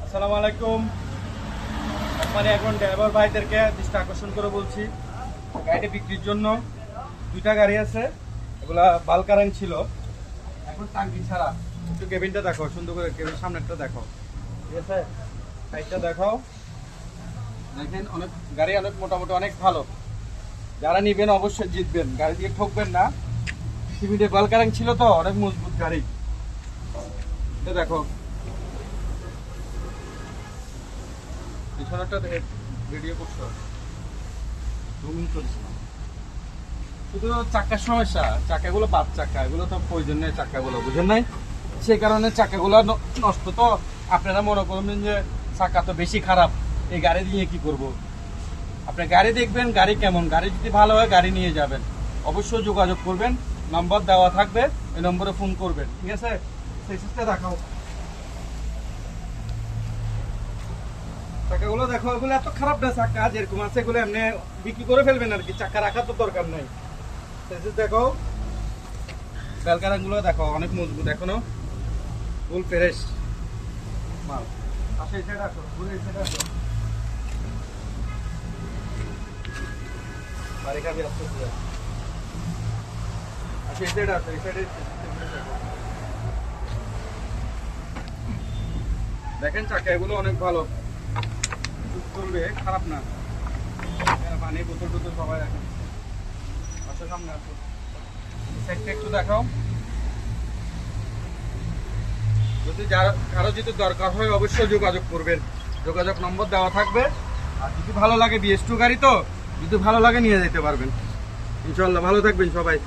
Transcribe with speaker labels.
Speaker 1: আসসালামু আলাইকুম। মানে এখন ড্রাইভার ভাইদেরকে দৃষ্টি আকর্ষণ করে বলছি, গাড়িটি বিক্রির জন্য দুইটা গাড়ি আছে। এগুলা বালকারাং ছিল, এখন টাঙ্কি ছাড়া। একটু কেবিনটা দেখো, সুন্দর করে কেবিন সামনেরটা দেখো, ঠিক আছে? সাইডটা দেখাও। দেখেন অনেক গাড়ি, অনেক মোটামুটি অনেক ভালো। যারা নিবেন অবশ্যই জিতবেন, গাড়ি দিয়ে ঠকবেন না। সিভিডে বালকারাং ছিল তো, অনেক মজবুত গাড়ি। এটা দেখো, পিছনেরটা ভিডিও করছো, জুমিং করিস না। শুধু চাকার সমস্যা, চাকাগুলো বাদ চাকা, এগুলো তো প্রয়োজন নেই চাকাগুলো, বুঝেন নাই? সেই কারণে চাকাগুলো নষ্ট। তো আপনারা মনে করবেন যে চাকা তো বেশি খারাপ, এই গাড়ি দিয়ে কি করব? আপনি গাড়ি দেখবেন, গাড়ি কেমন, গাড়ি যদি ভালো হয় গাড়ি নিয়ে যাবেন। অবশ্যই যোগাযোগ করবেন, নম্বর দেওয়া থাকবে, এই নম্বরে ফোন করবেন, ঠিক আছে? সেটা দেখাও, চাকাগুলো দেখো। এগুলো এত খারাপ না, চাকা যেরকম আছে এগুলো এমনি বিক্রি করে ফেলবেন আর কি, চাকা রাখার তো দরকার নাই। দেখো, বেলকারাগুলো দেখো, অনেক মজবুত, এখনো ফুল ফ্রেশ মাল। আসে এটা রাখো, ঘুরে এটা রাখো, বাড়ি খাবি আসতে ঘুরে। আসে এটা রাখো, এই সাইডে দেখেন চাকা এগুলো অনেক ভালো, চলবে, খারাপ না। পানি বোতল টোতল সবাই রাখেন। আসো সামনে আসো, সাইডটা একটু দেখাও। যদি কারো যদি দরকার হয় অবশ্যই যোগাযোগ করবেন, যোগাযোগ নম্বর দেওয়া থাকবে। আর যদি ভালো লাগে, BS2 গাড়ি তো, যদি ভালো লাগে নিয়ে যেতে পারবেন ইনশাল্লাহ। ভালো থাকবেন সবাই।